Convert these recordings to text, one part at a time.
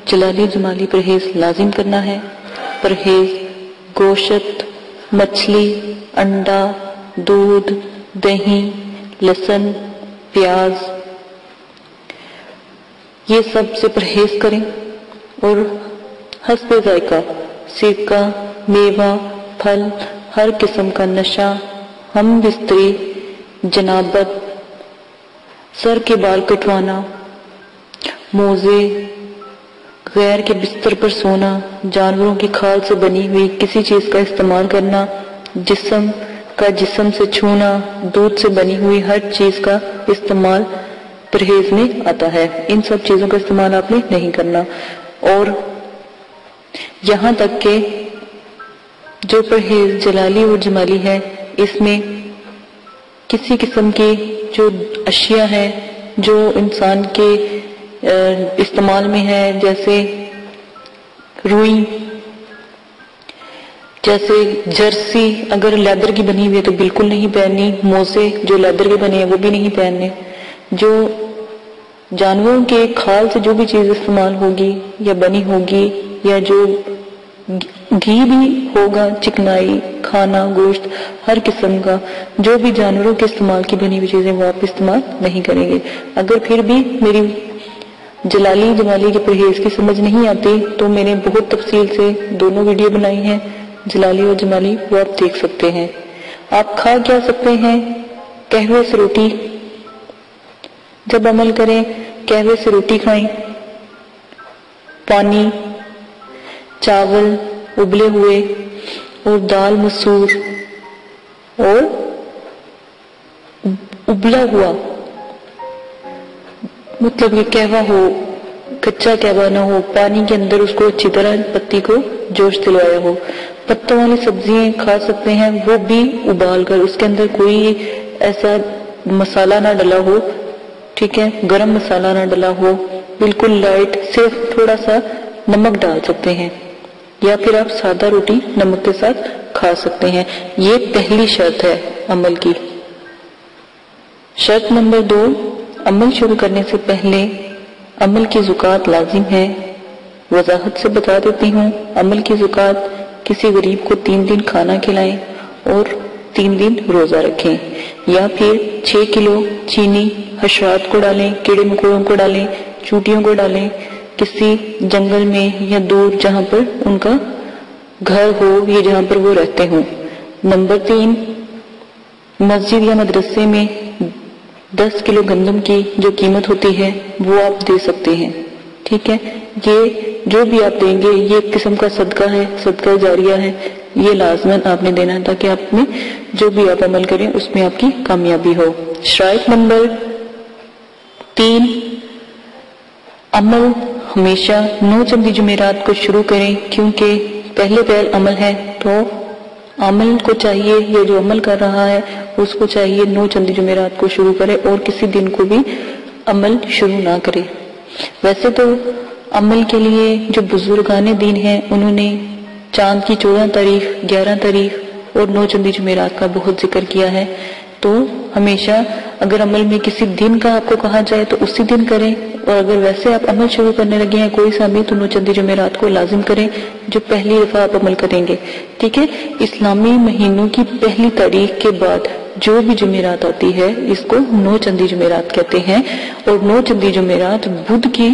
جلالی جمالی پرہیز لازم کرنا ہے۔ پرہیز گوشت، مچھلی، انڈا، دودھ، دہی، لہسن، پیاز، یہ سب سے پرہیز کریں، اور حسب ذائقہ سرکہ، میوہ، پھل، ہر قسم کا نشہ، ہم بستری، جنابت، سر کے بال کٹوانا، موزے، غیر کے بستر پر سونا، جانوروں کی کھال سے بنی ہوئی کسی چیز کا استعمال کرنا، جسم کا جسم سے چھونا، دودھ سے بنی ہوئی ہر چیز کا استعمال پرہیز میں آتا ہے۔ ان سب چیزوں کا استعمال آپ نے نہیں کرنا۔ اور یہاں تک کہ جو پرہیز جلالی اور جمالی ہے، اس میں کسی قسم کی جو اشیاء ہیں جو انسان کے استعمال میں ہے، جیسے روئی، جیسے جرسی اگر لیدر کی بنی ہوئی ہے تو بالکل نہیں پہننی، موزے جو لیدر کے بنے ہیں وہ بھی نہیں پہننے، جو جانوروں کے کھال سے جو بھی چیز استعمال ہوگی یا بنی ہوگی، یا جو گھی بھی ہوگا، چکنائی، کھانا، گوشت، ہر قسم کا جو بھی جانوروں کے استعمال کی بنی ہوئی چیزیں وہ آپ استعمال نہیں کریں گے۔ اگر پھر بھی میری جلالی جمالی کے پرہیز کی سمجھ نہیں آتی تو میں نے بہت تفصیل سے دونوں ویڈیو بنائی ہیں، جلالی اور جمالی، وہ آپ دیکھ سکتے ہیں۔ آپ کھا کیا سکتے ہیں؟ قہوے سے روٹی، جب عمل کریں قہوے سے روٹی کھائیں، پانی، چاول ابلے ہوئے، اور دال مسور، اور ابلا ہوا، مطلب یہ قہوہ ہو، کچا قہوہ نہ ہو، پانی کے اندر اس کو اچھی طرح پتی کو جوش دلوایا ہو۔ پتوں والی سبزیاں کھا سکتے ہیں، وہ بھی ابال کر، اس کے اندر کوئی ایسا مسالہ نہ ڈلا ہو، ٹھیک ہے، گرم مسالہ نہ ڈلا ہو، بالکل لائٹ، صرف تھوڑا سا نمک ڈال سکتے ہیں، یا پھر آپ سادہ روٹی نمک کے ساتھ کھا سکتے ہیں۔ یہ پہلی شرط ہے عمل کی۔ شرط نمبر 2، عمل شروع کرنے سے پہلے عمل کی زکوٰۃ لازم ہے۔ وضاحت سے بتا دیتی ہوں، عمل کی زکوٰۃ کسی غریب کو 3 دن کھانا کھلائیں اور 3 دن روزہ رکھیں، یا پھر 6 کلو چینی حشرات کو ڈالیں، کیڑے مکوڑوں کو ڈالیں، چوٹیوں کو ڈالیں، کسی جنگل میں یا دور جہاں پر ان کا گھر ہو یا جہاں پر وہ رہتے ہوں۔ نمبر 3، مسجد یا مدرسے میں 10 کلو گندم کی جو قیمت ہوتی ہے وہ آپ دے سکتے ہیں، ٹھیک ہے۔ یہ جو بھی آپ دیں گے یہ ایک قسم کا صدقہ ہے، صدقہ جاریہ ہے، یہ لازماً آپ نے دینا ہے تاکہ آپ میں جو بھی آپ عمل کریں اس میں آپ کی کامیابی ہو۔ شرائط نمبر 3، عمل ہمیشہ 9 چندی جمعرات کو شروع کریں، کیونکہ پہلے پہل عمل ہے تو عمل کو چاہیے، یا جو عمل کر رہا ہے اس کو چاہیے 9 چندی جمعرات کو شروع کرے اور کسی دن کو بھی عمل شروع نہ کرے۔ ویسے تو عمل کے لیے جو بزرگان دین ہیں انہوں نے چاند کی 14 تاریخ، 11 تاریخ اور 9 چندی جمعرات کا بہت ذکر کیا ہے، تو ہمیشہ اگر عمل میں کسی دن کا آپ کو کہا جائے تو اسی دن کریں، اور اگر ویسے آپ عمل شروع کرنے لگے ہیں کوئی سا بھی تو 9 چندی جمعرات کو لازم کریں جو پہلی دفعہ آپ عمل کریں گے، ٹھیک ہے۔ اسلامی مہینوں کی پہلی تاریخ کے بعد جو بھی جمعرات آتی ہے اس کو 9 چندی جمعرات کہتے ہیں، اور 9 چندی جمعرات بدھ کی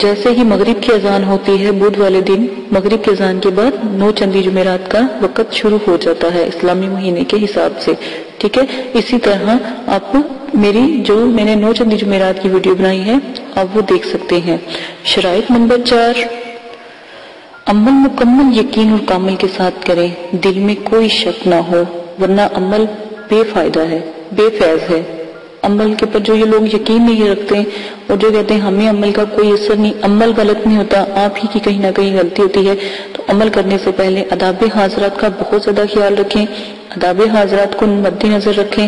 جیسے ہی مغرب کی اذان ہوتی ہے بدھ والے دن مغرب کی اذان کے بعد 9 چندی جمعرات کا وقت شروع ہو جاتا ہے اسلامی مہینے کے حساب سے، ٹھیک ہے۔ اسی طرح آپ میری جو میں نے 9 چندی جمعرات کی ویڈیو بنائی ہے آپ وہ دیکھ سکتے ہیں۔ شرائط نمبر 4، عمل مکمل یقین اور کامل کے ساتھ کریں، دل میں کوئی شک نہ ہو، ورنہ عمل بے فائدہ ہے، بے فیض ہے۔ عمل کے پر جو یہ لوگ یقین نہیں رکھتے اور جو کہتے ہیں ہمیں عمل کا کوئی اثر نہیں، عمل غلط نہیں ہوتا، آپ ہی کی کہیں نہ کہیں غلطی ہوتی ہے، تو عمل کرنے سے پہلے آداب حاضرات کا بہت زیادہ خیال رکھیں، آداب حاضرات کو مد نظر رکھیں،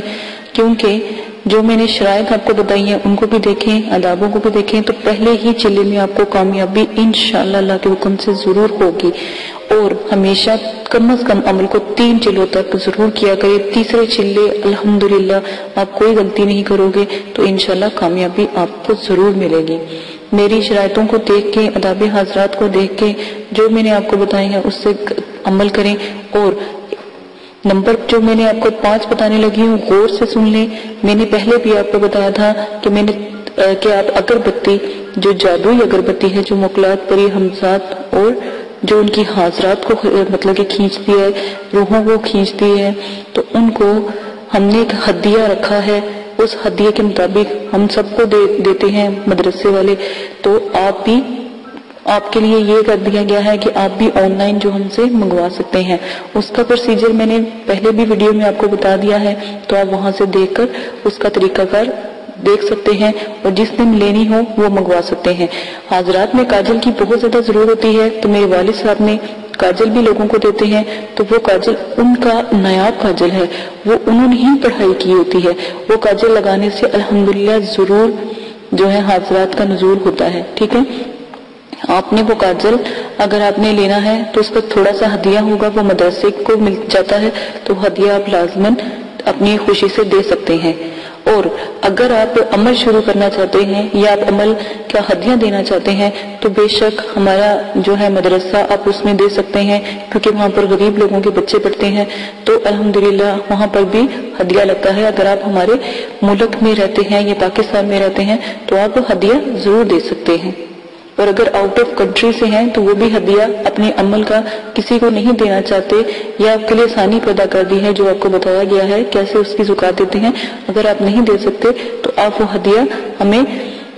کیونکہ جو میں نے شرائط آپ کو بتائی ہیں ان کو بھی دیکھیں، آدابوں کو بھی دیکھیں، تو پہلے ہی چلے میں آپ کو کامیابی انشاءاللہ اللہ کے حکم سے ضرور ہوگی۔ اور ہمیشہ کم از کم عمل کو 3 چلوں تک ضرور کیا کرے، تیسرے چلے الحمدللہ آپ کوئی غلطی نہیں کرو گے تو انشاءاللہ کامیابی آپ کو ضرور ملے گی۔ میری شرائطوں کو دیکھ کے، آداب حاضرات کو دیکھ کے جو میں نے آپ کو بتائے ہیں اس سے عمل کریں، اور نمبر جو میں نے آپ کو 5 بتانے لگی ہوں غور سے سن لیں۔ میں نے پہلے بھی آپ کو بتایا تھا کہ آپ اگربتی، جو جادوئی اگربتی ہے، جو موکلات پری حمزات اور جو ان کی حاضرات کو مطلب کہ کھینچتی ہے، روحوں کو کھینچتی ہے، تو ان کو ہم نے ایک ہدیہ رکھا ہے، اس ہدیے کے مطابق ہم سب کو دیتے ہیں مدرسے والے۔ تو آپ کے لیے یہ کر دیا گیا ہے کہ آپ بھی آن لائن جو ہم سے منگوا سکتے ہیں۔ اس کا پروسیجر میں نے پہلے بھی ویڈیو میں آپ کو بتا دیا ہے، تو آپ وہاں سے دیکھ کر اس کا طریقہ کار دیکھ سکتے ہیں، اور جس دن لینی ہو وہ منگوا سکتے ہیں۔ حاضرات میں کاجل کی بہت زیادہ ضرورت ہوتی ہے، تو میرے والد صاحب نے کاجل بھی لوگوں کو دیتے ہیں، تو وہ کاجل ان کا نایاب کاجل ہے، وہ انہوں نے ہی پڑھائی کی ہوتی ہے۔ وہ کاجل لگانے سے الحمدللہ ضرور جو ہے حاضرات کا نزول ہوتا ہے، ٹھیک ہے۔ آپ نے وہ کاجل اگر آپ نے لینا ہے تو اس پر تھوڑا سا ہدیہ ہوگا، وہ مدرسے کو مل جاتا ہے، تو ہدیہ آپ لازماً اپنی خوشی سے دے سکتے ہیں۔ اور اگر آپ عمل شروع کرنا چاہتے ہیں یا آپ عمل کا ہدیہ دینا چاہتے ہیں تو بے شک ہمارا جو ہے مدرسہ آپ اس میں دے سکتے ہیں، کیونکہ وہاں پر غریب لوگوں کے بچے پڑھتے ہیں، تو الحمدللہ وہاں پر بھی ہدیہ لگتا ہے۔ اگر آپ ہمارے ملک میں رہتے ہیں یا پاکستان میں رہتے ہیں تو آپ ہدیہ ضرور دے سکتے ہیں، اور اگر آؤٹ آف کنٹری سے ہیں تو وہ بھی ہدیہ اپنے عمل کا کسی کو نہیں دینا چاہتے، یا آپ کے لیے آسانی پیدا کر دی ہے جو آپ کو بتایا گیا ہے کیسے اس کی زکات دیتے ہیں۔ اگر آپ نہیں دے سکتے تو آپ وہ ہدیہ ہمیں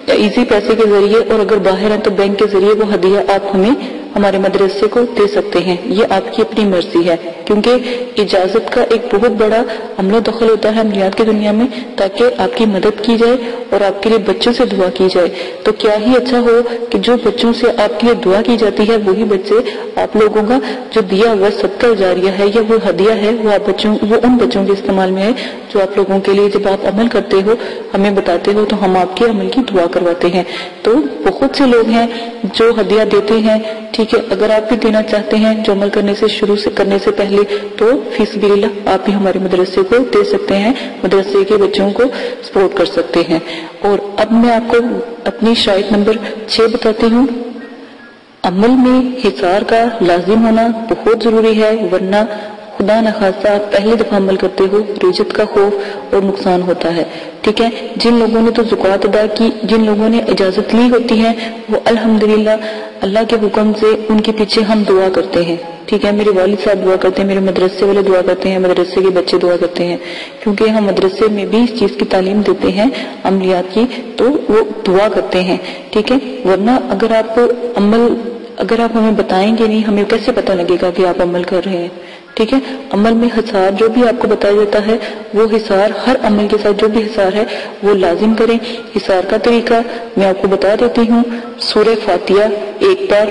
ایزی پیسے کے ذریعے، اور اگر باہر ہیں تو بینک کے ذریعے وہ ہدیہ آپ ہمیں ہمارے مدرسے کو دے سکتے ہیں۔ یہ آپ کی اپنی مرضی ہے، کیونکہ اجازت کا ایک بہت بڑا عمل و دخل ہوتا ہے عملیات کی دنیا میں، تاکہ آپ کی مدد کی جائے اور آپ کے لیے بچوں سے دعا کی جائے۔ تو کیا ہی اچھا ہو کہ جو بچوں سے آپ کے لیے دعا کی جاتی ہے وہی بچے آپ لوگوں کا جو دیا ہوا صدقہ جاریہ ہے یا وہ ہدیہ ہے وہ ان بچوں کے استعمال میں ہے جو آپ لوگوں کے لیے جب آپ عمل کرتے ہو ہمیں بتاتے ہو تو ہم آپ کے عمل کی دعا کرواتے ہیں۔ تو بہت سے لوگ ہیں جو ہدیہ دیتے ہیں، ٹھیک ہے۔ اگر آپ بھی دینا چاہتے ہیں جو عمل کرنے سے پہلے تو فی سبیل اللہ آپ بھی ہمارے مدرسے کو دے سکتے ہیں، مدرسے کے بچوں کو سپورٹ کر سکتے ہیں۔ اور اب میں آپ کو اپنی شرائط نمبر 6 بتاتی ہوں۔ عمل میں حصار کا لازم ہونا بہت ضروری ہے، ورنہ خدا نخواستہ آپ پہلی دفعہ عمل کرتے ہو رجت کا خوف اور نقصان ہوتا ہے، ٹھیک ہے۔ جن لوگوں نے تو زکوٰۃ ادا کی، جن لوگوں نے اجازت لی ہوتی ہے، وہ الحمدللہ اللہ کے حکم سے ان کے پیچھے ہم دعا کرتے ہیں، ٹھیک ہے۔ میرے والد صاحب دعا کرتے ہیں، میرے مدرسے والے دعا کرتے ہیں، مدرسے کے بچے دعا کرتے ہیں، کیونکہ ہم مدرسے میں بھی اس چیز کی تعلیم دیتے ہیں عملیات کی، تو وہ دعا کرتے ہیں، ٹھیک ہے۔ ورنہ اگر آپ ہمیں بتائیں گے نہیں، ہمیں کیسے پتہ لگے گا کہ آپ عمل کر رہے ہیں، ٹھیک ہے۔ عمل میں حصار جو بھی آپ کو بتایا جاتا ہے وہ حصار ہر عمل کے ساتھ جو بھی حصار ہے وہ لازم کریں۔ حصار کا طریقہ میں آپ کو بتا دیتی ہوں۔ سورہ فاتحہ 1 بار،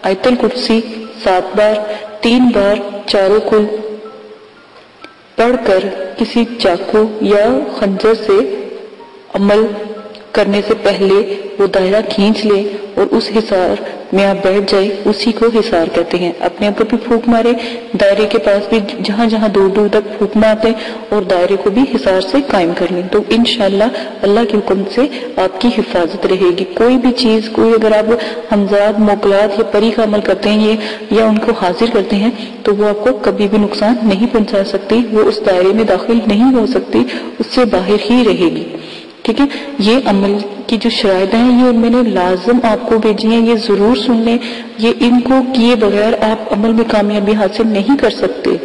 آیت الکرسی 7 بار، 3 بار چاروں کل پڑھ کر کسی چاقو یا خنجر سے عمل کرنے سے پہلے وہ دائرہ کھینچ لے اور اس حصار میں آپ بیٹھ جائے، اسی کو حصار کہتے ہیں۔ اپنے اوپر بھی پھونک مارے، دائرے کے پاس بھی جہاں جہاں دور دور تک پھونک مارتے اور دائرے کو بھی حصار سے قائم کر لیں، تو انشاءاللہ اللہ کے حکم سے آپ کی حفاظت رہے گی۔ کوئی بھی چیز، کوئی اگر آپ حمزات، موکلات یا پری کا عمل کرتے ہیں یا ان کو حاضر کرتے ہیں تو وہ آپ کو کبھی بھی نقصان نہیں پہنچا سکتی، وہ اس دائرے میں داخل نہیں ہو سکتی، اس سے باہر ہی رہے گی، ٹھیک ہے۔ یہ عمل کی جو شرائط ہیں یہ میں نے لازم آپ کو بھیجی ہیں، یہ ضرور سن لیں، یہ ان کو کیے بغیر آپ عمل میں کامیابی حاصل نہیں کر سکتے،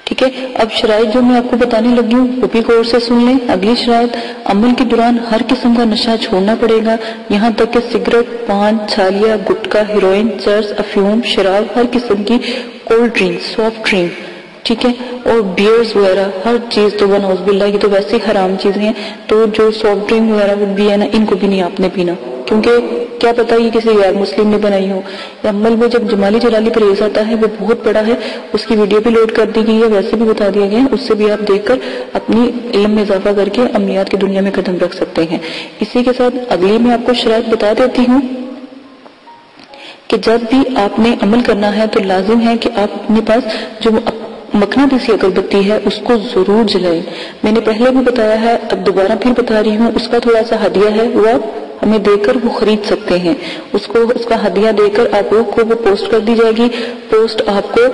ٹھیک ہے۔ اب شرائط جو میں آپ کو بتانے لگی ہوں وہ بھی غور سے سن لیں۔ اگلی شرائط، عمل کے دوران ہر قسم کا نشہ چھوڑنا پڑے گا، یہاں تک کہ سگریٹ، پان، چھالیا، گٹکا، ہیروئن، چرس، افیون، شراب، ہر قسم کی کولڈ ڈرنک، سافٹ ڈرنک، ٹھیک ہے، اور بیئرز وغیرہ ہر چیز، تو نعوذ باللہ یہ تو ویسے حرام چیزیں ہیں، تو جو سافٹ ڈرنک وغیرہ بھی ہے نا ان کو بھی نہیں آپ نے پینا، کیونکہ کیا پتہ یہ کسی غیر مسلم نے بنائی ہو۔ عمل میں جب جمالی جلالی پرہیز آتا ہے وہ بہت بڑا ہے، اس کی ویڈیو بھی لوڈ کر دی گئی ہے، ویسے بھی بتا دیا گیا ہے، اس سے بھی آپ دیکھ کر اپنی علم میں اضافہ کر کے عملیات کی دنیا میں قدم رکھ سکتے ہیں۔ اسی کے ساتھ اگلی میں آپ کو شرائط بتا دیتی ہوں کہ جب بھی آپ نے عمل کرنا ہے تو لازم ہے کہ آپ اپنے پاس جو مقناطیسی اگربتی ہے اس کو ضرور جلائیں۔ میں نے پہلے بھی بتایا ہے، اب دوبارہ پھر بتا رہی ہوں، اس کا تھوڑا سا ہدیہ ہے، وہ آپ ہمیں دے کر وہ خرید سکتے ہیں، اس کا ہدیہ دے کر آپ لوگ کو وہ پوسٹ کر دی جائے گی۔ پوسٹ آپ کو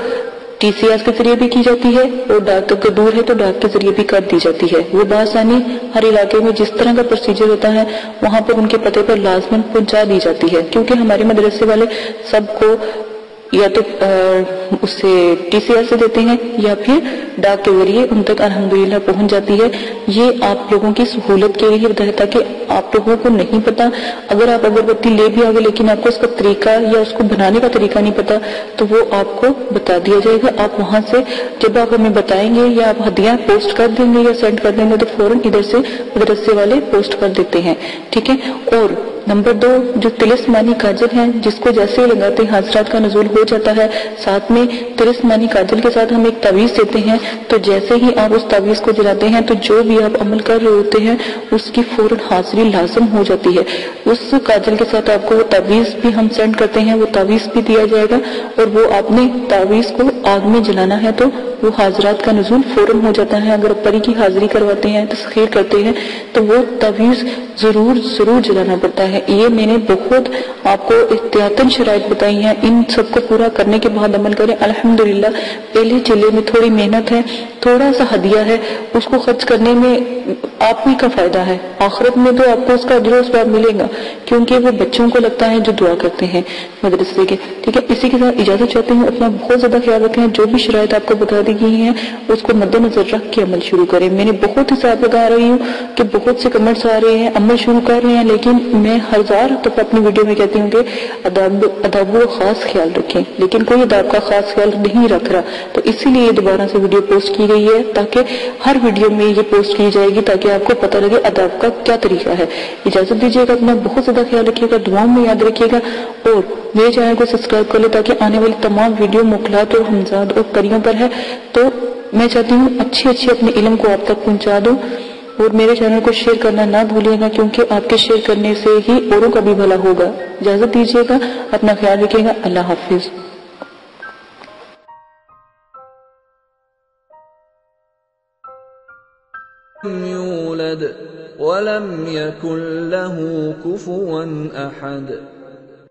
TCS کے ذریعے بھی کی جاتی ہے اور ڈاک اگر دور ہے تو ڈاک کے ذریعے بھی کر دی جاتی ہے۔ وہ بآسانی ہر علاقے میں جس طرح کا پروسیجر ہوتا ہے وہاں پر ان کے پتے پر لازماً پہنچا دی جاتی ہے، کیونکہ ہمارے مدرسے والے سب کو یا تو اس سے TCS سے دیتے ہیں یا پھر ڈاک کے ذریعے ان تک الحمدللہ پہنچ جاتی ہے۔ یہ آپ لوگوں کی سہولت کے لیے ہوتا ہے تاکہ آپ لوگوں کو نہیں پتا، اگر آپ اگربتی لے بھی آگے لیکن آپ کو اس کا طریقہ یا اس کو بنانے کا طریقہ نہیں پتا تو وہ آپ کو بتا دیا جائے گا۔ آپ وہاں سے جب آپ ہمیں بتائیں گے یا آپ ہدیہ پوسٹ کر دیں گے یا سینڈ کر دیں گے تو فوراً ادھر سے مدرسے والے پوسٹ کر دیتے ہیں، ٹھیک ہے۔ اور نمبر 2 جو تلسمانی کاجل ہے جس کو جیسے ہی لگاتے ہیں حضرات کا نزول ہو جاتا ہے، ساتھ میں تلسمانی کاجل کے ساتھ ہم ایک تعویذ دیتے ہیں، تو جیسے ہی آپ اس تعویذ کو جلاتے ہیں تو جو بھی آپ عمل کر رہے ہوتے ہیں اس کی فوراً حاضری لازم ہو جاتی ہے۔ اس کاجل کے ساتھ آپ کو وہ تعویذ بھی ہم سینڈ کرتے ہیں، وہ تعویذ بھی دیا جائے گا، اور وہ آپ نے تعویذ کو آگ میں جلانا ہے تو وہ حاضرات کا نزول فوراً ہو جاتا ہے۔ اگر پری کی حاضری کرواتے ہیں، تسخیر کرتے ہیں تو وہ تعویذ ضرور جلانا پڑتا ہے۔ یہ میں نے بہت آپ کو احتیاطاً شرائط بتائی ہیں، ان سب کو پورا کرنے کے بعد عمل کریں۔ الحمدللہ پہلے چلے میں تھوڑی محنت ہے، تھوڑا سا ہدیہ ہے، اس کو خرچ کرنے میں آپ ہی کا فائدہ ہے، آخرت میں تو آپ کو اس کا اجر و ثواب ملے گا، کیونکہ وہ بچوں کو لگتا ہے جو دعا کرتے ہیں مدرسے کے، ٹھیک ہے۔ اسی کے ساتھ اجازت چاہتے ہیں، اپنا بہت زیادہ خیال رکھیں، جو بھی شرائط آپ کو بتا دی گئی ہیں اس کو مد نظر رکھ کے عمل شروع کریں۔ میں نے بہت حساب لگا رہی ہوں کہ بہت سے کمنٹس آ رہے ہیں، عمل شروع کر رہے ہیں، لیکن میں ہزار دفعہ اپنی ویڈیو میں کہتی ہوں کہ اداب کا خاص خیال رکھیں، لیکن کوئی اداب کا خاص خیال نہیں رکھ رہا، تو اسی لیے دوبارہ سے ویڈیو پوسٹ کی گئی ہے تاکہ ہر ویڈیو میں یہ پوسٹ کی جائے گی تاکہ آپ کو پتہ لگے اداب کا کیا طریقہ ہے۔ اجازت دیجیے گا، اپنا بہت زیادہ خیال رکھیے گا، دعاؤں میں یاد رکھیے گا، اور میرے چینل کو سبسکرائب کر لیں تاکہ آنے والی تمام ویڈیو مخلات اور حمزاد اور پریوں پر ہے، تو میں چاہتی ہوں اچھی اپنے علم کو آپ تک پہنچا دوں، اور میرے چینل کو شیئر کرنا نہ بھولیے گا، کیونکہ آپ کے شیئر کرنے سے ہی اوروں کا بھی بھلا ہوگا۔ اجازت دیجیے گا، اپنا خیال رکھیے گا، اللہ حافظ۔ يولد ولم يكن له كفوا أحد۔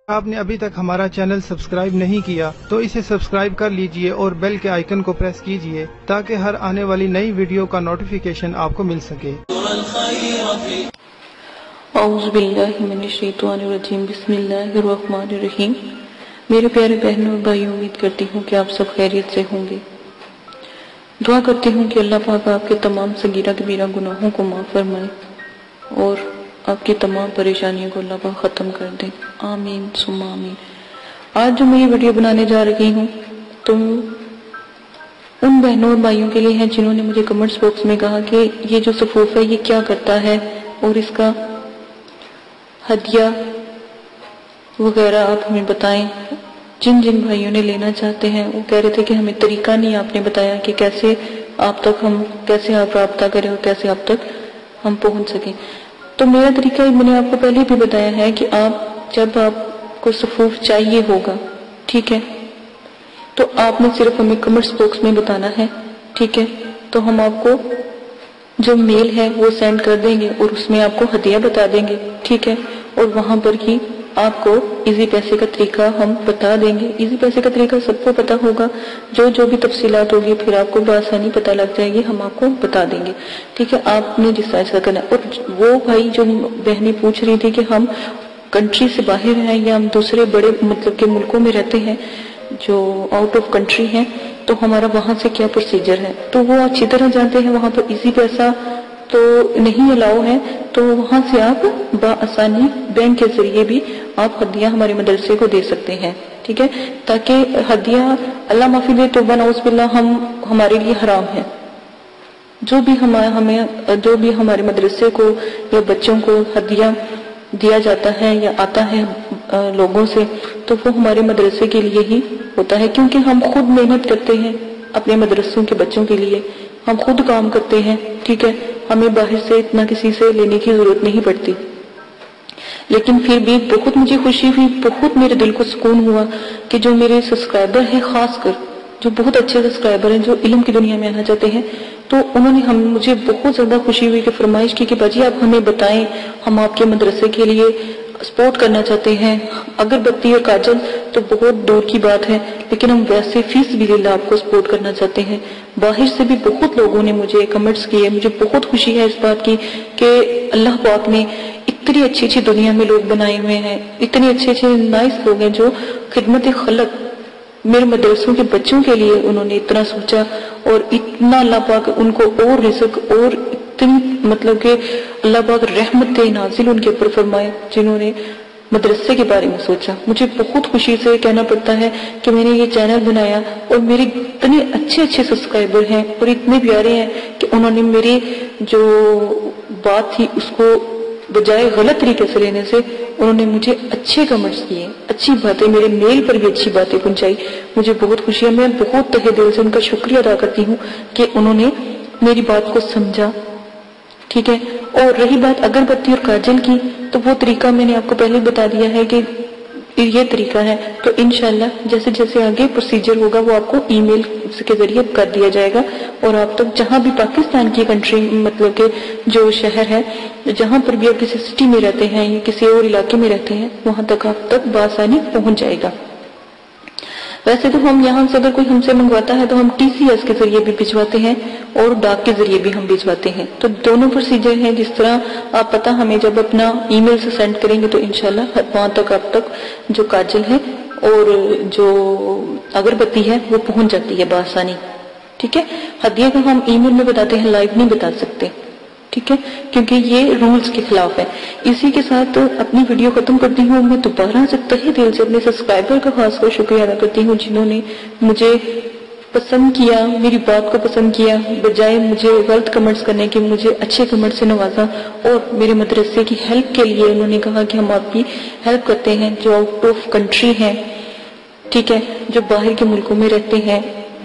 آپ نے ابھی تک ہمارا چینل سبسکرائب نہیں کیا تو اسے سبسکرائب کر لیجئے اور بیل کے آئیکن کو پریس کیجئے تاکہ ہر آنے والی نئی ویڈیو کا نوٹیفیکیشن آپ کو مل سکے۔ اعوذ باللہ من الشیطان الرجیم، بسم اللہ الرحمن الرحیم۔ میرے پیارے بہنوں اور بھائیوں، امید کرتی ہوں کہ آپ سب خیریت سے ہوں گے۔ دعا کرتی ہوں کہ اللہ پاک آپ کے تمام صغیرہ کبیرہ گناہوں کو معاف فرمائے اور آپ کی تمام پریشانیوں کو اللہ پاک ختم کر دے، آمین ثم آمین۔ آج جو میں یہ ویڈیو بنانے جا رہی ہوں تو ان بہنوں اور بھائیوں کے لیے ہیں جنہوں نے مجھے کمنٹس باکس میں کہا کہ یہ جو صفوف ہے یہ کیا کرتا ہے اور اس کا ہدیہ وغیرہ آپ ہمیں بتائیں۔ جن بھائیوں نے لینا چاہتے ہیں وہ کہہ رہے تھے کہ ہمیں طریقہ نہیں آپ نے بتایا کہ کیسے آپ رابطہ کریں اور کیسے آپ تک ہم پہنچ سکیں۔ تو میرا طریقہ میں نے آپ کو پہلے بھی بتایا ہے کہ جب آپ کو صفوف چاہیے ہوگا، ٹھیک ہے، تو آپ نے صرف ہمیں کمنٹس باکس میں بتانا ہے، ٹھیک ہے، تو ہم آپ کو جو میل ہے وہ سینڈ کر دیں گے اور اس میں آپ کو ہدیہ بتا دیں گے، ٹھیک ہے، اور وہاں پر ہی آپ کو ایزی پیسے کا طریقہ ہم بتا دیں گے۔ ایزی پیسے کا طریقہ سب کو پتا ہوگا، جو بھی تفصیلات ہوگی پھر آپ کو بآسانی پتہ لگ جائے گی، ہم آپ کو بتا دیں گے، ٹھیک ہے۔ آپ نے جس طرح کرنا ہے، اور وہ بھائی جو بہنیں پوچھ رہی تھی کہ ہم کنٹری سے باہر ہیں یا ہم دوسرے بڑے مطلب کہ ملکوں میں رہتے ہیں جو آؤٹ آف کنٹری ہیں، تو ہمارا وہاں سے کیا پروسیجر ہے، تو وہ اچھی طرح جانتے ہیں۔ وہاں پر ایزی پیسہ تو نہیں الاؤ ہے، تو وہاں سے آپ بآسانی بینک کے ذریعے بھی آپ ہدیہ ہمارے مدرسے کو دے سکتے ہیں، ٹھیک ہے، تاکہ ہدیہ اللہ معافی دے توبہ نعوذ باللہ ہمارے لیے حرام ہے۔ جو بھی ہمارے مدرسے کو یا بچوں کو ہدیہ دیا جاتا ہے یا آتا ہے لوگوں سے، تو وہ ہمارے مدرسے کے لیے ہی ہوتا ہے، کیونکہ ہم خود محنت کرتے ہیں اپنے مدرسوں کے بچوں کے لیے، ہم خود کام کرتے ہیں، ٹھیک ہے، ہمیں باہر سے اتنا کسی سے لینے کی ضرورت نہیں پڑتی۔ لیکن پھر بھی بہت مجھے خوشی ہوئی، بہت میرے دل کو سکون ہوا کہ جو میرے سبسکرائبر ہیں، خاص کر جو بہت اچھے سبسکرائبر ہیں جو علم کی دنیا میں آنا چاہتے ہیں، تو انہوں نے مجھے بہت زیادہ خوشی ہوئی کہ فرمائش کی کہ باجی آپ ہمیں بتائیں، ہم آپ کے مدرسے کے لیے سپورٹ کرنا چاہتے ہیں. اگربتی اور کاجل تو بہت دور کی بات ہے، لیکن ہم ویسے فی سبیل اللہ آپ کو سپورٹ کرنا چاہتے ہیں. باہر سے بھی بہت لوگوں نے مجھے کمنٹس کیے. مجھے بہت خوشی ہے اس بات کی کہ اللہ پاک نے اتنی اچھی اچھی دنیا میں لوگ بنائے ہوئے ہیں، اتنے اچھے اچھے نائس لوگ ہیں جو خدمت خلق میرے مدرسوں کے بچوں کے لیے انہوں نے اتنا سوچا، اور اتنا اللہ پاک ان کو اور رزق اور اتنی مطلب کہ اللہ پاک رحمت نازل ان کے اوپر فرمائے جنہوں نے مدرسے کے بارے میں سوچا. مجھے بہت خوشی سے کہنا پڑتا ہے کہ میں نے یہ چینل بنایا اور میرے اتنے اچھے اچھے سبسکرائبر ہیں اور اتنے پیارے ہیں کہ انہوں نے میری جو بات تھی اس کو بجائے غلط طریقے سے لینے سے انہوں نے مجھے اچھے کمنٹس کیے، اچھی باتیں، میرے میل پر بھی اچھی باتیں پہنچائی. مجھے بہت خوشی ہے. میں بہت تہہ دل سے ان کا شکریہ ادا کرتی ہوں کہ انہوں نے میری بات کو سمجھا. ٹھیک ہے. اور رہی بات اگربتی اور کاجل کی، تو وہ طریقہ میں نے آپ کو پہلے بتا دیا ہے کہ یہ طریقہ ہے. تو انشاءاللہ جیسے جیسے آگے پروسیجر ہوگا وہ آپ کو ای میل کے ذریعے کر دیا جائے گا، اور آپ تک جہاں بھی پاکستان کی کنٹری مطلب کہ جو شہر ہے، جہاں پر بھی آپ کسی سٹی میں رہتے ہیں یا کسی اور علاقے میں رہتے ہیں، وہاں تک آپ تک بآسانی پہنچ جائے گا. ویسے تو ہم یہاں سے اگر کوئی ہم سے منگواتا ہے تو ہم ٹی سی ایس کے ذریعے بھی بھجواتے ہیں اور ڈاک کے ذریعے بھی ہم بھجواتے ہیں. تو دونوں پروسیجر ہیں. جس طرح آپ پتہ ہمیں جب اپنا ای میل سے سینڈ کریں گے تو انشاءاللہ وہاں تک آپ تک جو کاجل ہے اور جو اگربتی ہے وہ پہنچ جاتی ہے بآسانی. ٹھیک ہے. ہدیہ کو ہم ای میل میں بتاتے ہیں، لائیو نہیں بتا سکتے. ٹھیک ہے، کیونکہ یہ رولز کے خلاف ہے. اسی کے ساتھ اپنی ویڈیو ختم کرتی ہوں. میں دوبارہ سے تہہ دل سے اپنے سبسکرائبر کا خاص کر شکریہ ادا کرتی ہوں جنہوں نے مجھے پسند کیا، میری بات کو پسند کیا، بجائے مجھے غلط کمنٹس کرنے کے مجھے اچھے کمنٹ سے نوازا، اور میرے مدرسے کی ہیلپ کے لیے انہوں نے کہا کہ ہم آپ کی ہیلپ کرتے ہیں جو آؤٹ آف کنٹری ہیں. ٹھیک ہے، جو باہر کے ملکوں میں رہتے ہیں،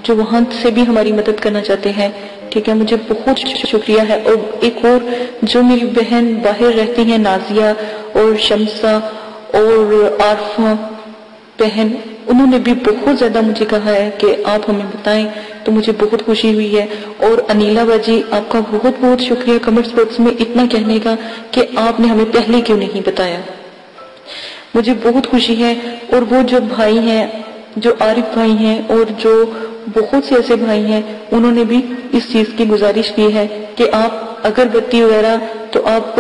جو وہاں سے بھی ہماری مدد کرنا چاہتے ہیں. ٹھیک ہے، مجھے بہت شکریہ ہے. اور ایک اور جو میری بہن باہر رہتی ہیں، نازیہ اور شمسہ اور عارفہ بہن، انہوں نے بھی بہت زیادہ مجھے کہا ہے کہ آپ ہمیں بتائیں، تو مجھے بہت خوشی ہوئی ہے. اور انیلا باجی، آپ کا بہت بہت شکریہ کمنٹس باکس میں اتنا کہنے کا کہ آپ نے ہمیں پہلے کیوں نہیں بتایا. مجھے بہت خوشی ہے. اور وہ جو بھائی ہیں، جو عارف بھائی ہیں اور جو بہت سے ایسے بھائی ہیں، انہوں نے بھی اس چیز کی گزارش کی ہے کہ آپ اگربتی وغیرہ تو آپ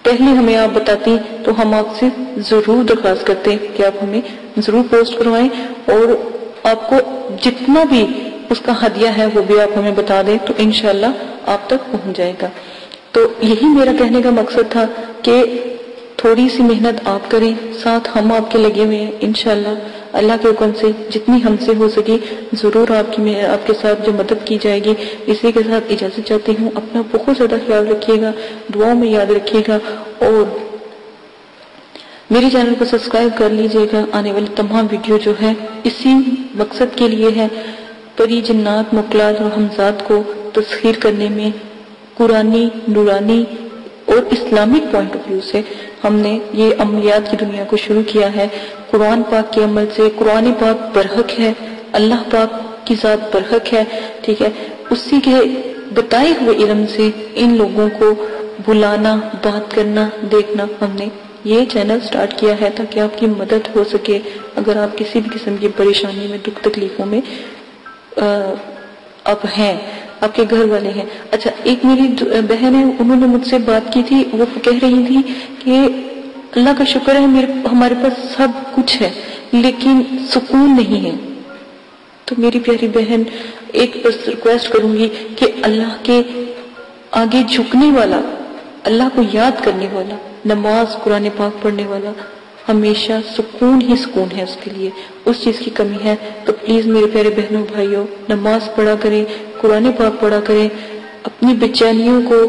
پہلے ہمیں آپ بتاتی تو ہم آپ سے ضرور درخواست کرتے کہ آپ ہمیں ضرور پوسٹ کروائیں، اور آپ کو جتنا بھی اس کا ہدیہ ہے وہ بھی آپ ہمیں بتا دیں تو انشاءاللہ آپ تک پہنچ جائے گا. تو یہی میرا کہنے کا مقصد تھا کہ تھوڑی سی محنت آپ کریں، ساتھ ہم آپ کے لگے ہوئے ہیں. انشاءاللہ اللہ کے حکم سے جتنی ہم سے ہو سکی ضرور آپ کے ساتھ جو مدد کی جائے گی. اسی کے ساتھ اجازت چاہتی ہوں. اپنا بہت زیادہ خیال رکھیے گا، دعاؤں میں یاد رکھیے گا، اور میری چینل کو سبسکرائب کر لیجئے گا. آنے والی تمام ویڈیو جو ہے اسی مقصد کے لیے ہے، پری جنات مخلوقات اور ہمزاد کو تسخیر کرنے میں قرآنی، نورانی اور اسلامک پوائنٹ آف ویو سے ہم نے یہ عملیات کی دنیا کو شروع کیا ہے. قرآن پاک کے عمل سے قرآن پاک برحق ہے، اللہ پاک کی ذات برحق ہے. ٹھیک ہے، اسی کے بتائے ہوئے علم سے ان لوگوں کو بلانا، بات کرنا، دیکھنا، ہم نے یہ چینل سٹارٹ کیا ہے تاکہ آپ کی مدد ہو سکے. اگر آپ کسی بھی قسم کی پریشانی میں، دکھ تکلیفوں میں آپ ہیں، آپ کے گھر والے ہیں. اچھا، ایک میری بہن ہے، انہوں نے مجھ سے بات کی تھی. وہ کہہ رہی تھی کہ اللہ کا شکر ہے ہمارے پاس سب کچھ ہے لیکن سکون نہیں ہے. تو میری پیاری بہن، ایک بس ریکویسٹ کروں گی کہ اللہ کے آگے جھکنے والا، اللہ کو یاد کرنے والا، نماز قرآن پاک پڑھنے والا ہمیشہ سکون ہی سکون ہے. اس کے لیے اس چیز کی کمی ہے. تو پلیز میرے پیارے بہنوں بھائیوں، نماز پڑھا کریں، قرآن پاک پڑھا کریں. اپنی بے چینیوں کو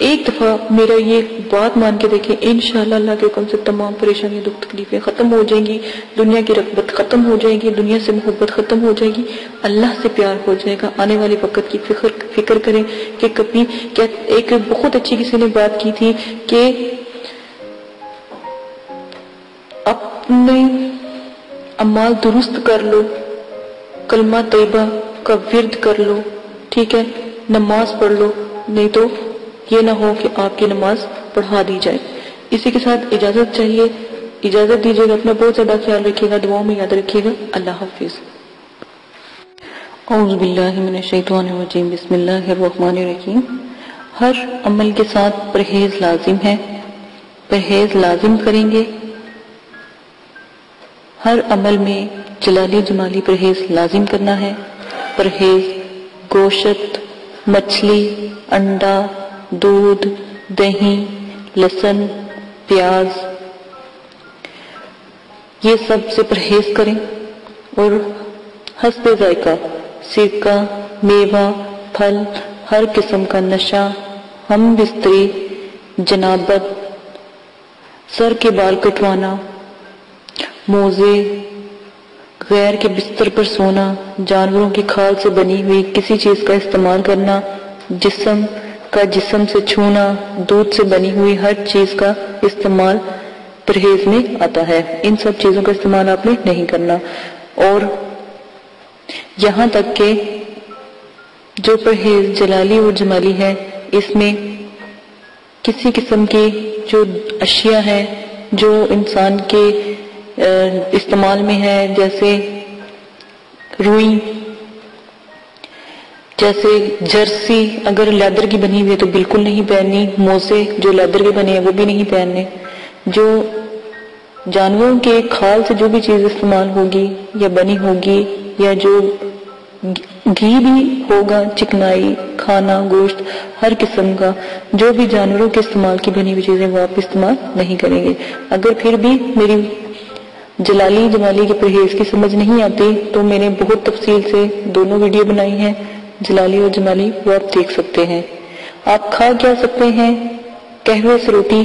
ایک دفعہ میرا یہ بات مان کے دیکھیں، انشاءاللہ اللہ کے حکم سے تمام پریشانیاں، دکھ تکلیفیں ختم ہو جائیں گی. دنیا کی رغبت ختم ہو جائے گی، دنیا سے محبت ختم ہو جائے گی، اللہ سے پیار ہو جائے گا. آنے والے وقت کی فکر کریں کہ کبھی کیا. ایک بہت اچھی کسی نے بات کی تھی کہ اپنے اعمال درست کر لو، کلمہ طیبہ کا ورد کر لو، ٹھیک ہے، نماز پڑھ لو، نہیں تو یہ نہ ہو کہ آپ کی نماز پڑھا دی جائے۔ اسی کے ساتھ اجازت چاہیے، اجازت دیجیے گا، اپنا بہت زیادہ خیال رکھیے گا، دعاؤں میں یاد رکھیے گا۔ اللہ حافظ۔ اعوذ باللہ من الشیطان الرجیم، بسم اللہ الرحمن الرحیم۔ ہر عمل کے ساتھ پرہیز لازم ہے، پرہیز لازم کریں گے۔ ہر عمل میں جلالی جمالی پرہیز لازم کرنا ہے۔ پرہیز گوشت، مچھلی، انڈا، دودھ، دہی، لہسن، پیاز، یہ سب سے پرہیز کریں۔ اور حسب ذائقہ سرکہ، میوہ، پھل، ہر قسم کا نشہ، ہم بستری، جنابت، سر کے بال کٹوانا، موزے، غیر کے بستر پر سونا، جانوروں کی کھال سے بنی ہوئی کسی چیز کا استعمال کرنا، جسم کا جسم سے چھونا، دودھ سے بنی ہوئی ہر چیز کا استعمال پرہیز میں آتا ہے۔ ان سب چیزوں کا استعمال آپ نے نہیں کرنا۔ اور یہاں تک کہ جو پرہیز جلالی اور جمالی ہے، اس میں کسی قسم کی جو اشیاء ہیں جو انسان کے استعمال میں ہے، جیسے روئی، جیسے جرسی اگر لیدر کی بنی ہوئی ہے تو بالکل نہیں پہننی، موزے جو لیدر کے بنے ہیں وہ بھی نہیں پہننے۔ جو جانوروں کے کھال سے جو بھی چیز استعمال ہوگی یا بنی ہوگی، یا جو گھی بھی ہوگا، چکنائی، کھانا، گوشت، ہر قسم کا جو بھی جانوروں کے استعمال کی بنی ہوئی چیزیں وہ آپ استعمال نہیں کریں گے۔ اگر پھر بھی میری جلالی جمالی کے پرہیز کی سمجھ نہیں آتی تو میں نے بہت تفصیل سے دونوں ویڈیو بنائی ہیں، جلالی اور جمالی، وہ آپ دیکھ سکتے ہیں۔ آپ کھا کیا سکتے ہیں؟ قہوے سے روٹی،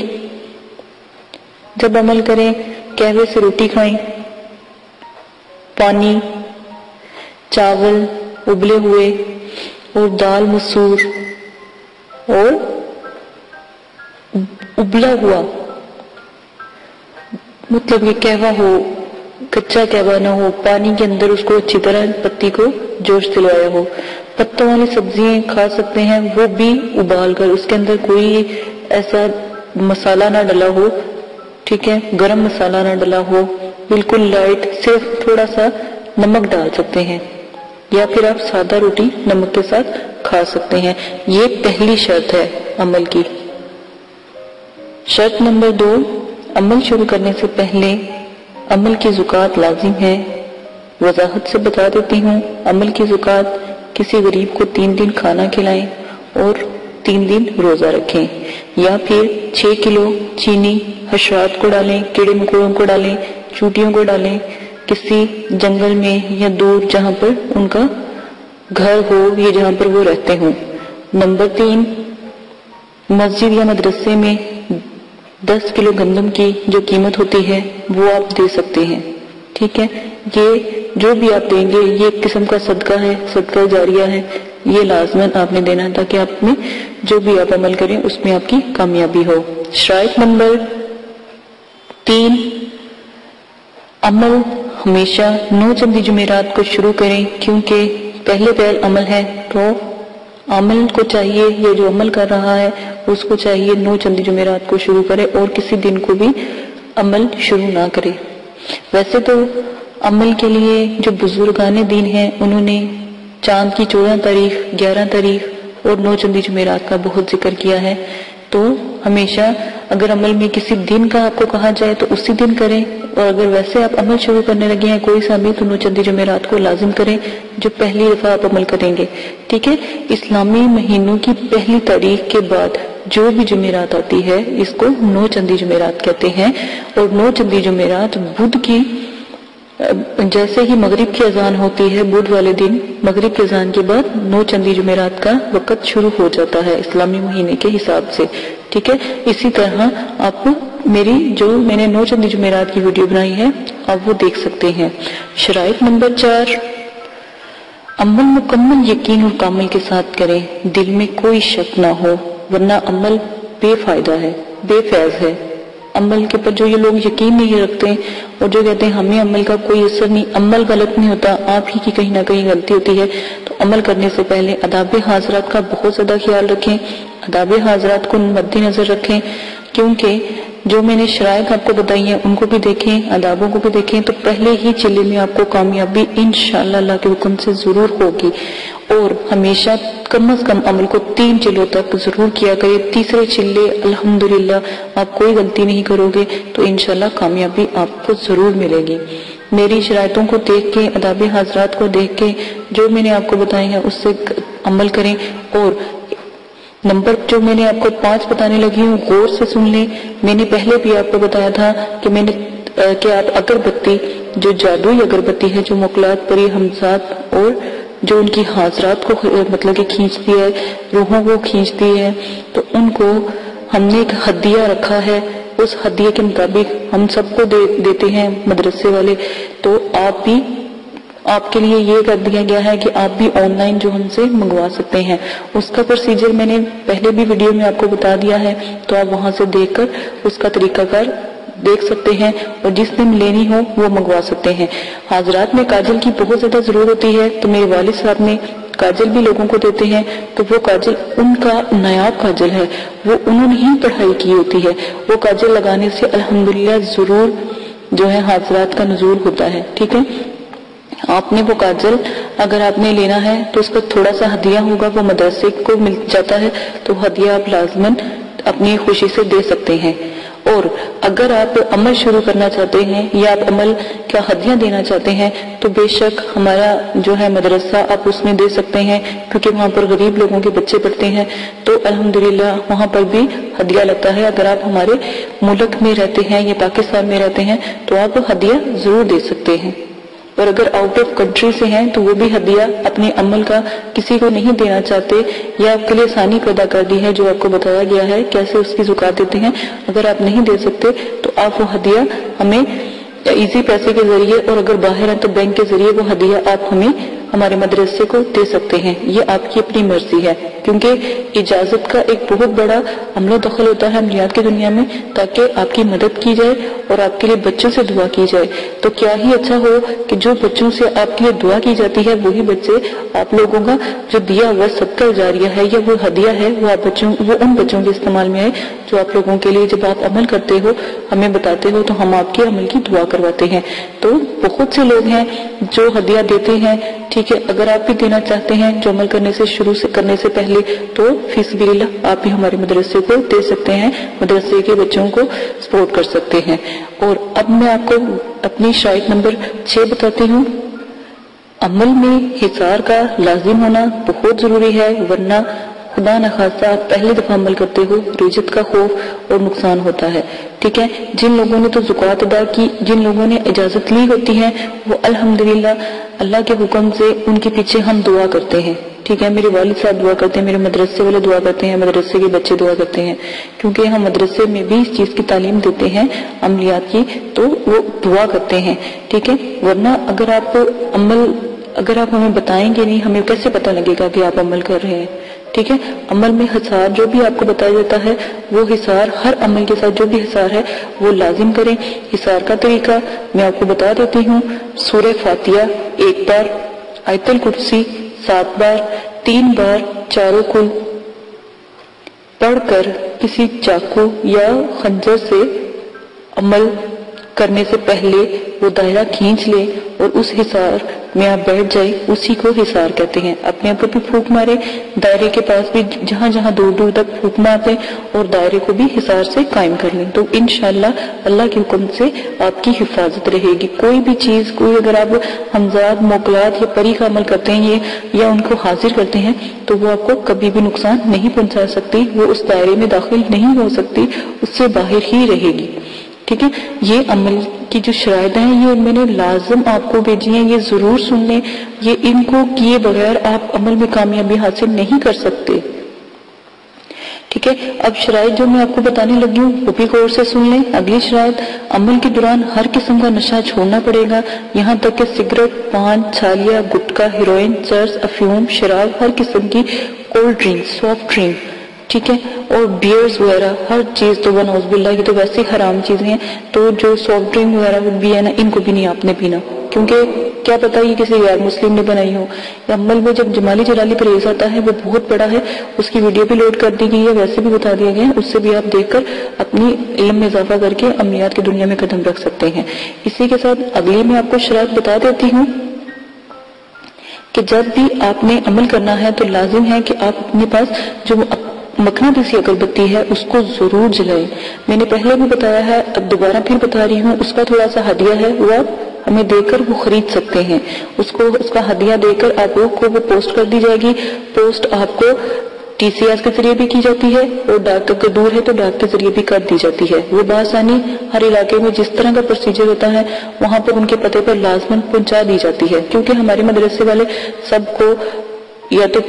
جب عمل کریں قہوے سے روٹی کھائیں، پانی، چاول ابلے ہوئے، اور دال مسور، اور ابلا ہوا، مطلب یہ قہوہ ہو، کچا قہوہ نہ ہو، پانی کے اندر اس کو اچھی طرح پتی کو جوش دلوایا ہو۔ پتوں والی سبزیاں کھا سکتے ہیں، وہ بھی ابال کر، اس کے اندر کوئی ایسا مسالہ نہ ڈلا ہو، ٹھیک ہے، گرم مسالہ نہ ڈلا ہو، بالکل لائٹ، صرف تھوڑا سا نمک ڈال سکتے ہیں، یا پھر آپ سادہ روٹی نمک کے ساتھ کھا سکتے ہیں۔ یہ پہلی شرط ہے عمل کی۔ شرط نمبر 2، عمل شروع کرنے سے پہلے عمل کی زکوٰۃ لازم ہے۔ وضاحت سے بتا دیتی ہوں، عمل کی زکوٰۃ کسی غریب کو 3 دن کھانا کھلائیں اور 3 دن روزہ رکھیں، یا پھر 6 کلو چینی حشرات کو ڈالیں، کیڑے مکوڑوں کو ڈالیں، چوٹیوں کو ڈالیں، کسی جنگل میں یا دور جہاں پر ان کا گھر ہو یا جہاں پر وہ رہتے ہوں۔ نمبر 3، مسجد یا مدرسے میں 10 کلو گندم کی جو قیمت ہوتی ہے وہ آپ دے سکتے ہیں، ٹھیک ہے۔ یہ جو بھی آپ دیں گے یہ ایک قسم کا صدقہ ہے، صدقہ جاریہ ہے، یہ لازماً آپ نے دینا ہے تاکہ آپ میں جو بھی آپ عمل کریں اس میں آپ کی کامیابی ہو۔ شرائط نمبر 3، عمل ہمیشہ 9 چندی جمعرات کو شروع کریں، کیونکہ پہلے عمل ہے تو عمل کو چاہیے، یہ جو عمل کر رہا ہے اس کو چاہیے 9 چندی جمعرات کو شروع کرے اور کسی دن کو بھی عمل شروع نہ کرے۔ ویسے تو عمل کے لیے جو بزرگان دین ہیں انہوں نے چاند کی 14 تاریخ، 11 تاریخ اور 9 چندی جمعرات کا بہت ذکر کیا ہے، تو ہمیشہ اگر عمل میں کسی دن کا آپ کو کہا جائے تو اسی دن کریں، اور اگر ویسے آپ عمل شروع کرنے لگے ہیں کوئی سا بھی تو 9 چندی جمعرات کو لازم کریں جو پہلی دفعہ آپ عمل کریں گے، ٹھیک ہے۔ اسلامی مہینوں کی پہلی تاریخ کے بعد جو بھی جمعرات آتی ہے اس کو 9 چندی جمعرات کہتے ہیں، اور 9 چندی جمعرات بدھ کی جیسے ہی مغرب کی اذان ہوتی ہے بدھ والے دن مغرب کی اذان کے بعد 9 چندی جمعرات کا وقت شروع ہو جاتا ہے اسلامی مہینے کے حساب سے، ٹھیک ہے۔ اسی طرح آپ میری جو میں نے 9 چندی جمعرات کی ویڈیو بنائی ہے آپ وہ دیکھ سکتے ہیں۔ شرائط نمبر 4، عمل مکمل یقین اور کامل کے ساتھ کریں، دل میں کوئی شک نہ ہو، ورنہ عمل بے فائدہ ہے، بے فیض ہے۔ عمل کے پر جو یہ لوگ یقین نہیں رکھتے اور جو کہتے ہیں ہمیں عمل کا کوئی اثر نہیں، عمل غلط نہیں ہوتا، آپ ہی کی کہیں نہ کہیں غلطی ہوتی ہے، تو عمل کرنے سے پہلے آداب حاضرات کا بہت زیادہ خیال رکھیں، آداب حاضرات کو مد نظر رکھیں، کیونکہ جو میں نے شرائط آپ کو بتائی ہیں ان کو بھی دیکھیں، آدابوں کو بھی دیکھیں، تو پہلے ہی چلے میں آپ کو کامیابی انشاءاللہ اللہ کے حکم سے ضرور ہوگی۔ اور ہمیشہ کم از کم عمل کو 3 چلوں تک ضرور کیا کرے، تیسرے چلے الحمدللہ آپ کوئی غلطی نہیں کرو گے تو انشاءاللہ کامیابی آپ کو ضرور ملے گی۔ میری شرائطوں کو دیکھ کے، آداب حاضرات کو دیکھ کے، جو میں نے آپ کو بتائی ہیں اس سے عمل کریں، اور نمبر جو میں نے آپ کو 5 بتانے لگی ہوں غور سے سن لیں۔ میں نے پہلے بھی آپ کو بتایا تھا کہ آپ اگربتی، جو جادوئی اگربتی ہے جو موکلات پری حمزات اور جو ان کی حاضرات کو مطلب کہ کھینچتی ہے، روحوں کو کھینچتی ہے، تو ان کو ہم نے ایک ہدیہ رکھا ہے، اس ہدیے کے مطابق ہم سب کو دیتے ہیں مدرسے والے، تو آپ کے لیے یہ کر دیا گیا ہے کہ آپ بھی آن لائن جو ہم سے منگوا سکتے ہیں۔ اس کا پروسیجر میں نے پہلے بھی ویڈیو میں آپ کو بتا دیا ہے، تو آپ وہاں سے دیکھ کر اس کا طریقہ کار دیکھ سکتے ہیں، اور جس نے لینی ہو وہ منگوا سکتے ہیں۔ حاضرات میں کاجل کی بہت زیادہ ضرورت ہوتی ہے، تو میرے والد صاحب نے کاجل بھی لوگوں کو دیتے ہیں، تو وہ کاجل ان کا نایاب کاجل ہے، وہ انہوں نے ہی پڑھائی کی ہوتی ہے، وہ کاجل لگانے سے الحمدللہ ضرور جو ہے حاضرات کا نزول ہوتا ہے۔ ٹھیک ہے، آپ نے وہ کاجل اگر آپ نے لینا ہے تو اس کا تھوڑا سا ہدیہ ہوگا، وہ مدرسے کو مل جاتا ہے، تو ہدیہ آپ لازماً اپنی خوشی سے دے سکتے ہیں۔ اور اگر آپ عمل شروع کرنا چاہتے ہیں یا آپ عمل کا ہدیہ دینا چاہتے ہیں تو بے شک ہمارا جو ہے مدرسہ آپ اس میں دے سکتے ہیں، کیونکہ وہاں پر غریب لوگوں کے بچے پڑھتے ہیں، تو الحمدللہ وہاں پر بھی ہدیہ لگتا ہے۔ اگر آپ ہمارے ملک میں رہتے ہیں یا پاکستان میں رہتے ہیں تو آپ ہدیہ ضرور دے سکتے ہیں، اور اگر آؤٹ آف کنٹری سے ہیں تو وہ بھی ہدیہ اپنے عمل کا کسی کو نہیں دینا چاہتے، یا آپ کے لیے آسانی پیدا کر دی ہے جو آپ کو بتایا گیا ہے کیسے اس کی زکات دیتے ہیں۔ اگر آپ نہیں دے سکتے تو آپ وہ ہدیہ ہمیں ایزی پیسے کے ذریعے، اور اگر باہر ہیں تو بینک کے ذریعے وہ ہدیہ آپ ہمیں ہمارے مدرسے کو دے سکتے ہیں۔ یہ آپ کی اپنی مرضی ہے، کیونکہ اجازت کا ایک بہت بڑا عمل و دخل ہوتا ہے عملیات کی دنیا میں، تاکہ آپ کی مدد کی جائے اور آپ کے لیے بچوں سے دعا کی جائے۔ تو کیا ہی اچھا ہو کہ جو بچوں سے آپ کے لیے دعا کی جاتی ہے وہی بچے آپ لوگوں کا جو دیا ہوا صدقہ جاریہ ہے یا وہ ہدیہ ہے وہ ان بچوں کے استعمال میں آئے جو آپ لوگوں کے لیے جب آپ عمل کرتے ہو ہمیں بتاتے ہو تو ہم آپ کے عمل کی دعا کرواتے ہیں۔ تو بہت سے لوگ ہیں جو ہدیہ دیتے ہیں، ٹھیک ہے، اگر آپ بھی دینا چاہتے ہیں جو عمل کرنے سے پہلے تو فی سبیل اللہ آپ بھی ہمارے مدرسے کو دے سکتے ہیں، مدرسے کے بچوں کو سپورٹ کر سکتے ہیں۔ اور اب میں آپ کو اپنی شرائط نمبر 6 بتاتی ہوں۔ عمل میں حصار کا لازم ہونا بہت ضروری ہے، ورنہ خدا نخواستہ آپ پہلی دفعہ عمل کرتے ہو رجت کا خوف اور نقصان ہوتا ہے۔ ٹھیک ہے، جن لوگوں نے تو زکوٰۃ ادا کی، جن لوگوں نے اجازت لی ہوتی ہے، وہ الحمدللہ اللہ کے حکم سے ان کے پیچھے ہم دعا کرتے ہیں۔ ٹھیک ہے، میرے والد صاحب دعا کرتے ہیں، میرے مدرسے والے دعا کرتے ہیں، مدرسے کے بچے دعا کرتے ہیں، کیونکہ ہم مدرسے میں بھی اس چیز کی تعلیم دیتے ہیں عملیات کی، تو وہ دعا کرتے ہیں۔ ٹھیک ہے، ورنہ اگر آپ ہمیں بتائیں گے نہیں، ہمیں کیسے پتہ لگے گا کہ آپ عمل کر رہے ہیں؟ ٹھیک ہے، عمل میں حصار جو بھی آپ کو بتایا جاتا ہے وہ حصار ہر عمل کے ساتھ جو بھی حصار ہے وہ لازم کریں۔ حصار کا طریقہ میں آپ کو بتا دیتی ہوں۔ سورہ فاتحہ 1 بار، آیت الکرسی 7 بار، 3 بار چاروں کل پڑھ کر کسی چاقو یا خنجر سے عمل کرنے سے پہلے وہ دائرہ کھینچ لے اور اس حصار میں آپ بیٹھ جائے، اسی کو حصار کہتے ہیں۔ اپنے اوپر بھی پھونک مارے، دائرے کے پاس بھی جہاں جہاں دور دور تک پھونک مارتے اور دائرے کو بھی حصار سے قائم کر لیں، تو انشاءاللہ اللہ کے حکم سے آپ کی حفاظت رہے گی۔ کوئی بھی چیز، کوئی اگر آپ حمزات، موکلات یا پری کا عمل کرتے ہیں یا ان کو حاضر کرتے ہیں تو وہ آپ کو کبھی بھی نقصان نہیں پہنچا سکتی، وہ اس دائرے میں داخل نہیں ہو سکتی، اس سے باہر ہی رہے گی۔ ٹھیک ہے، یہ عمل کی جو شرائط ہیں یہ میں نے لازم آپ کو بھیجی ہیں، یہ ضرور سن لیں، یہ ان کو کیے بغیر آپ عمل میں کامیابی حاصل نہیں کر سکتے۔ ٹھیک ہے، اب شرائط جو میں آپ کو بتانے لگی ہوں وہ بھی غور سے سن لیں۔ اگلی شرائط، عمل کے دوران ہر قسم کا نشہ چھوڑنا پڑے گا، یہاں تک کہ سگریٹ، پان، چھالیا، گٹکا، ہیروئن، چرس، افیون، شراب، ہر قسم کی کولڈ ڈرنک، سافٹ ڈرنک، ٹھیک ہے، اور بیئرز وغیرہ ہر چیز، تو ونعوذ باللہ یہ تو ویسے حرام چیزیں ہیں، تو جو سافٹ ڈرنک وغیرہ بھی ہے نا ان کو بھی نہیں آپ نے پینا۔ کیونکہ کیا پتا یہ کسی غیر مسلم نے بنائی ہو. عمل میں جب جمالی جلالی پرہیز آتا ہے وہ بہت بڑا ہے، اس کی ویڈیو بھی لوڈ کر دی گئی ہے، ویسے بھی بتا دیا گیا ہے، اس سے بھی آپ دیکھ کر اپنی علم میں اضافہ کر کے عملیات کی دنیا میں قدم رکھ سکتے ہیں. اسی کے ساتھ اگلی میں آپ کو شرائط بتا دیتی ہوں کہ جب بھی آپ نے عمل کرنا ہے تو لازم ہے کہ آپ اپنے پاس جو مقناطیسی اگربتی ہے اس کو ضرور جلائیں. میں نے پہلے بھی بتایا ہے، اب دوبارہ پھر بتا رہی ہوں، اس کا تھوڑا سا ہدیہ ہے، وہ آپ ہمیں دے کر وہ خرید سکتے ہیں. اس کا ہدیہ دے کر آپ کو وہ پوسٹ کر دی جائے گی. پوسٹ آپ کو ٹی سی ایس کے ذریعے بھی کی جاتی ہے اور ڈاک اگر دور ہے تو ڈاک کے ذریعے بھی کر دی جاتی ہے. وہ بآسانی ہر علاقے میں جس طرح کا پروسیجر ہوتا ہے وہاں پر ان کے پتے پر لازماً پہنچا دی جاتی ہے، کیونکہ ہمارے مدرسے والے سب کو یا تو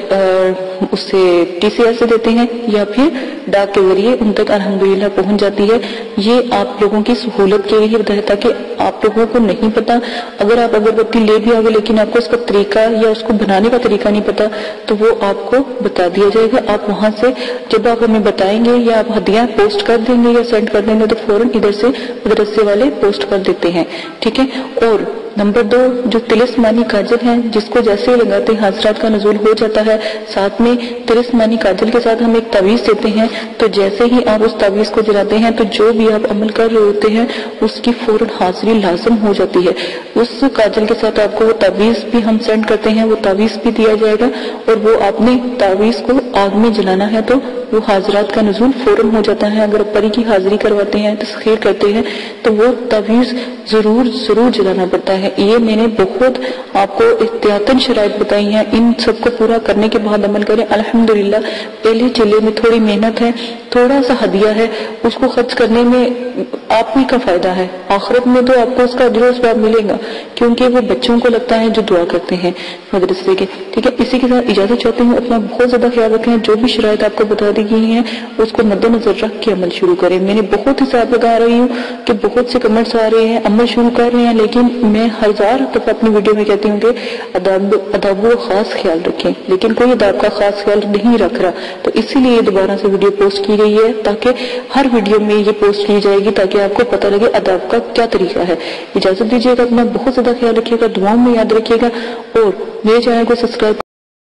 اس سے ٹی سی ایس سے دیتے ہیں یا پھر ڈاک کے ذریعے ان تک الحمدللہ پہنچ جاتی ہے. یہ آپ لوگوں کی سہولت کے لیے ہوتا ہے تاکہ آپ لوگوں کو نہیں پتا، اگر آپ اگربتی لے بھی آگے لیکن آپ کو اس کا طریقہ یا اس کو بنانے کا طریقہ نہیں پتا تو وہ آپ کو بتا دیا جائے گا. آپ وہاں سے جب آپ ہمیں بتائیں گے یا آپ ہدیہ پوسٹ کر دیں گے یا سینڈ کر دیں گے تو فوراً ادھر سے مدرسے والے پوسٹ کر دیتے ہیں. ٹھیک ہے. اور نمبر 2 جو تلسمانی کاجل ہے جس کو جیسے ہی لگاتے حاضرات کا نزول ہو جاتا ہے، ساتھ میں تلسمانی کاجل کے ساتھ ہم ایک تعویذ دیتے ہیں، تو جیسے ہی آپ اس تعویذ کو جلاتے ہیں تو جو بھی آپ عمل کر رہے ہوتے ہیں اس کی فوراً حاضری لازم ہو جاتی ہے. اس کاجل کے ساتھ آپ کو وہ تعویذ بھی ہم سینڈ کرتے ہیں، وہ تعویذ بھی دیا جائے گا اور وہ آپ نے تعویذ کو آگ میں جلانا ہے تو وہ حاضرات کا نزول فوراً ہو جاتا ہے. اگر پری کی حاضری کرواتے ہیں، تسخیر کرتے ہیں تو وہ تعویذ ضرور جلانا پڑتا ہے. یہ میں نے بہت آپ کو احتیاطاً شرائط بتائی ہیں، ان سب کو پورا کرنے کے بعد عمل کریں. الحمدللہ پہلے چلے میں تھوڑی محنت ہے، تھوڑا سا ہدیہ ہے، اس کو خرچ کرنے میں آپ ہی کا فائدہ ہے. آخرت میں تو آپ کو اس کا اجر و ثواب ملے گا کیونکہ وہ بچوں کو لگتا ہے جو دعا کرتے ہیں مدرسے کے. ٹھیک ہے. اسی کے ساتھ اجازت چاہتی ہوں، اپنا بہت زیادہ خیال رکھیں. جو بھی شرائط آپ کو بتا دی گئی ہیں اس کو مد نظر رکھ کے عمل شروع کریں. میں نے بہت حساب لگا رہی ہوں کہ بہت سے کمنٹس آ رہے ہیں، عمل شروع کر رہے ہیں، لیکن میں ہزار دفعہ اپنی ویڈیو میں کہتی ہوں کہ اداب و خاص خیال رکھیں، لیکن کوئی اداب کا خاص خیال نہیں رکھ رہا، تو اسی لیے دوبارہ سے ویڈیو پوسٹ کی گئی ہے تاکہ ہر ویڈیو میں یہ پوسٹ کی جائے گی تاکہ آپ کو پتہ لگے اداب کا کیا طریقہ ہے. اجازت دیجیے گا، اپنا بہت زیادہ خیال رکھیے گا، دعاؤں میں یاد رکھیے گا اور میرے چینل کو سبسکرائب